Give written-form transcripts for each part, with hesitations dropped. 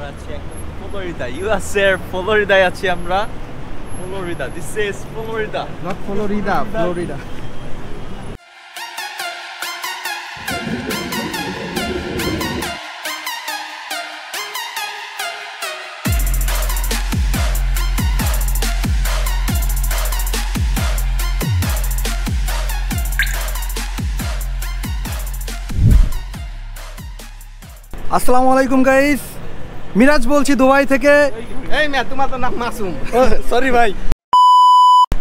আমরা আছি একদম ফ্লোরিডা, ইউএসএ এর ফ্লোরিডায় আছি আমরা। Florida, this is Florida, not Florida, Florida. আসসালামু আলাইকুম গাইস, মিরাজ বলছি দুবাই থেকে। এই মিয়া, তোমার তো নাম মাসুম। সরি ভাই।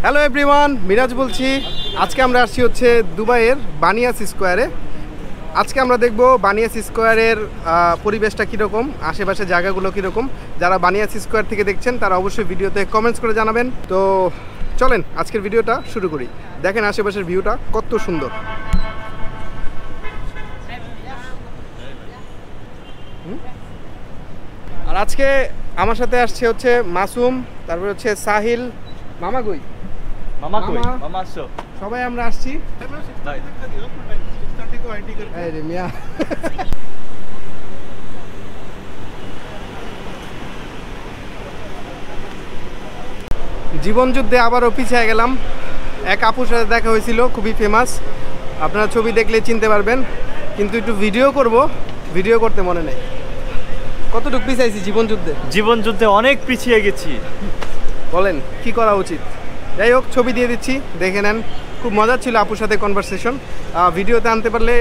হ্যালো এভরিওয়ান, মিরাজ বলছি। আজকে আমরা আসছি হচ্ছে দুবাইয়ের বানিয়াস স্কোয়ারে। আজকে আমরা দেখব বানিয়াস স্কোয়ারের পরিবেশটা কীরকম, আশেপাশে জায়গাগুলো কীরকম। যারা বানিয়াস স্কোয়ার থেকে দেখছেন তারা অবশ্যই ভিডিওতে কমেন্টস করে জানাবেন। তো চলেন আজকের ভিডিওটা শুরু করি। দেখেন আশেপাশের ভিউটা কত সুন্দর। আর আজকে আমার সাথে আসছে হচ্ছে মাসুম, তারপরে হচ্ছে সাহিল, মামা কই, মামা কই, মামা আসো। সবাই আমরা আসছি। এই রে মিয়া, জীবন যুদ্ধে আবারও পিছিয়ে গেলাম। এক আপুর সাথে দেখা হয়েছিল, খুবই ফেমাস, আপনারা ছবি দেখলে চিনতে পারবেন। কিন্তু একটু ভিডিও করব, ভিডিও করতে মনে নেই। কতটুকু পিছাইছি জীবন যুদ্ধে? জীবন যুদ্ধে অনেক পিছিয়ে গেছি। বলেন কি করা উচিত? যাই হোক, ছবি দিয়ে দিচ্ছি, দেখে নেন। খুব মজা ছিল আপুর সাথে কনভারসেশন। ভিডিওতে আনতে পারলে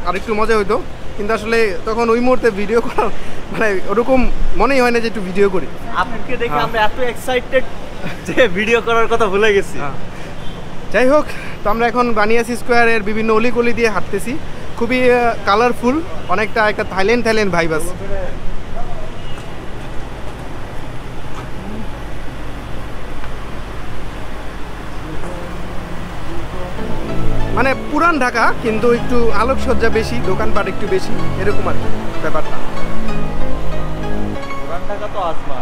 আর একটু মজা হইতো, কিন্তু আসলে তখন ওই মুহূর্তে ভিডিও করার মানে ওরকম মনেই হয় না যে একটু ভিডিও করি। আপনাকে দেখে আমরা এত এক্সাইটেড যে ভিডিও করার কথা ভুলে গেছি। যাই হোক, তো আমরা এখন বানিয়াস স্কোয়ারের বিভিন্ন অলিগলি দিয়ে হাঁটতেছি। খুবই কালারফুল, অনেকটা একটা থাইল্যান্ড ভাইব আছে। মানে পুরান ঢাকা, কিন্তু একটু আলোকসজ্জা বেশি, দোকানপাট একটু বেশি, এরকম আর কি ব্যাপারটা। পুরান ঢাকা তো আসমা।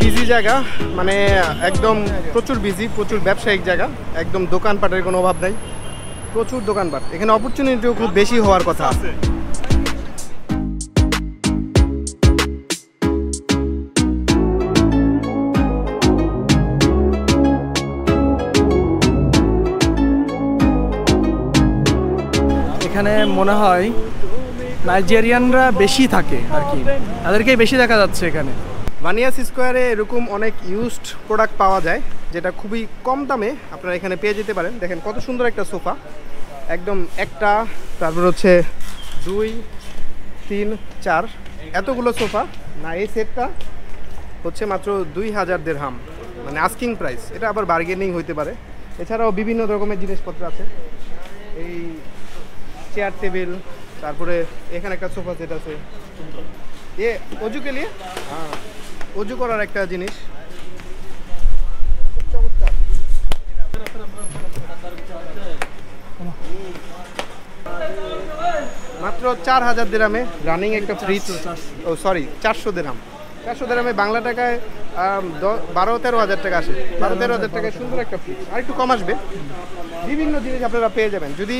বিজি জায়গা, মানে একদম প্রচুর বিজি, প্রচুর ব্যবসায়িক জায়গা, একদম দোকানপাটের কোনো অভাব নাই, প্রচুর দোকানপাট। এখানে অপরচুনিটিও খুব বেশি হওয়ার কথা। এখানে মনে হয় নাইজেরিয়ানরা বেশি থাকে আর কি, তাদেরকেই বেশি দেখা যাচ্ছে এখানে। বানিয়াস স্কোয়ারে এরকম অনেক ইউজড প্রোডাক্ট পাওয়া যায়, যেটা খুবই কম দামে আপনারা এখানে পেয়ে যেতে পারেন। দেখেন কত সুন্দর একটা সোফা, একদম একটা, তারপর হচ্ছে 2, 3, 4 এতগুলো সোফা না। এই সেটটা হচ্ছে মাত্র 2000 দিরহাম, মানে আস্কিং প্রাইস। এটা আবার বার্গেনিং হইতে পারে। এছাড়াও বিভিন্ন রকমের জিনিসপত্র আছে, এই চেয়ার টেবিল, তারপরে এখানে একটা সোফা সেট আছে, এ অজুকে নিয়ে অজু করার একটা জিনিস। মাত্র 4000 দিরহামে রানিং একটা ফ্রিজ। ও সরি, 400 দিরহাম। 400 দিরহামে বাংলা টাকায় 12-13 হাজার টাকা আসে। 12-13 হাজার টাকায় সুন্দর একটা ফ্রিজ, আর একটু কম আসবে। বিভিন্ন জিনিস আপনারা পেয়ে যাবেন। যদি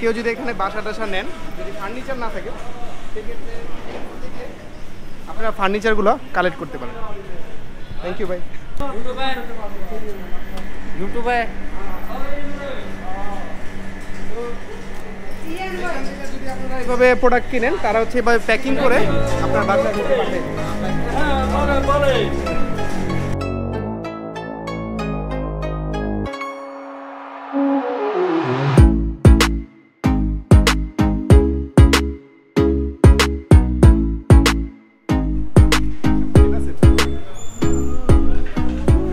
কেউ যদি এখানে বাসা টাসা নেন, যদি ফার্নিচার না থাকে, সেক্ষেত্রে আপনারা ফার্নিচারগুলো কালেক্ট করতে পারেন। থ্যাংক ইউ ভাই। ইউটিউবে যদি আপনারা এইভাবে প্রোডাক্ট কিনেন, তারা হচ্ছে এভাবে প্যাকিং করে আপনার বাসায় দিতে পারবেন।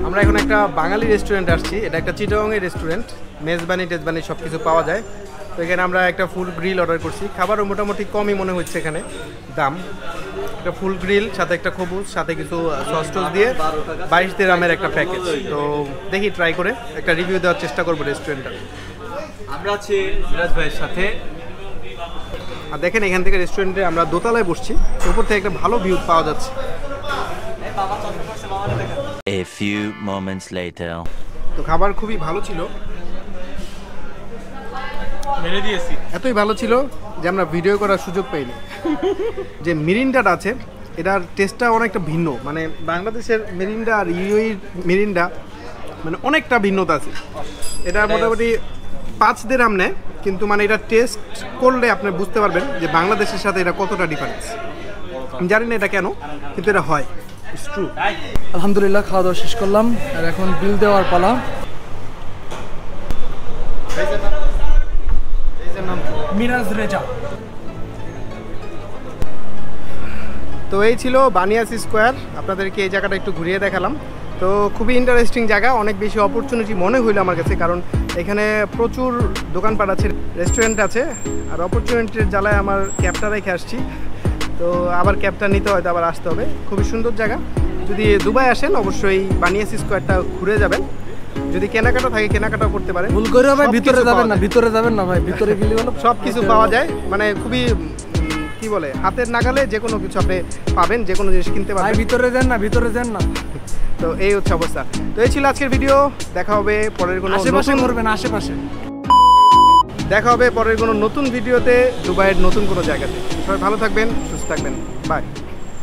আমরা এখন একটা বাঙালি রেস্টুরেন্ট আসছি। এটা একটা চিটাগংয়ের রেস্টুরেন্ট, মেজবানি টেজবানি সব কিছু পাওয়া যায়। তো এখানে আমরা একটা ফুল গ্রিল অর্ডার করছি, খাবারও মোটামুটি কমই মনে হচ্ছে এখানে দাম। একটা ফুল গ্রিল সাথে একটা খবুজ সাথে কিছু সস টস দিয়ে 22 দিরহামের একটা প্যাকেজ। তো দেখি ট্রাই করে একটা রিভিউ দেওয়ার চেষ্টা করবো রেস্টুরেন্টটা। আমরা আছি মিরাজ ভাইয়ের সাথে। আর দেখেন এখান থেকে রেস্টুরেন্টে আমরা দোতলায় বসছি, উপর থেকে একটা ভালো ভিউ পাওয়া যাচ্ছে। A few moments later. তো খাবার খুবই ভালো ছিল, মেরে দিয়েছি। এতই ভালো ছিল যে আমরা ভিডিও করার সুযোগ পাইনি। যে মিরিন্ডাটা আছে এটার টেস্টটা অনেকটা ভিন্ন, মানে বাংলাদেশের মিরিন্ডা আর ইউএইর মিরিন্ডা মানে অনেকটা ভিন্নতা আছে। এটা মোটামুটি 5 দিরহাম নেয়, কিন্তু মানে এটা টেস্ট করলে আপনি বুঝতে পারবেন যে বাংলাদেশের সাথে এটা কতটা ডিফারেন্স। আমি জানি না এটা কেন, কিন্তু এটা হয়, ইটস ট্রু। আলহামদুলিল্লাহ খাওয়া দাওয়া শেষ করলাম, আর এখন বিল দেওয়ার পালা। মিরাজ রেজা। তো এই ছিল বানিয়াসি স্কোয়ার, আপনাদেরকে এই জায়গাটা একটু ঘুরিয়ে দেখালাম। তো খুবই ইন্টারেস্টিং জায়গা, অনেক বেশি অপরচুনিটি মনে হইলো আমার কাছে, কারণ এখানে প্রচুর দোকানপাট আছে, রেস্টুরেন্ট আছে। আর অপরচুনিটির জ্বালায় আমার ক্যাবটা রেখে আসছি, তো আবার ক্যাবটা নিতে হয়তো আবার আসতে হবে। খুবই সুন্দর জায়গা, যদি দুবাই আসেন অবশ্যই বানিয়াসি স্কোয়ারটা ঘুরে যাবেন। যদি কেনাকাটা থাকে কেনাকাটাও করতে পারেন। ভুল করে ভাই ভিতরে যাবেন না, ভিতরে যাবেন না ভাই, ভিতরে গেলে হলো সব কিছু পাওয়া যায়, মানে খুবই কি বলে হাতের নাগালে যে কোনো কিছু আপনি পাবেন, যে কোনো জিনিস কিনতে ভাই পারবেন। ভিতরে যান না, ভিতরে যান না। তো এই হচ্ছে অবস্থা। তো এই ছিল আজকের ভিডিও, দেখা হবে পরের কোনো আশেপাশে নতুন করবেন, আশেপাশে দেখা হবে পরের কোনো নতুন ভিডিওতে দুবাইয়ের নতুন কোনো জায়গাতে। সবাই ভালো থাকবেন, সুস্থ থাকবেন, বাই।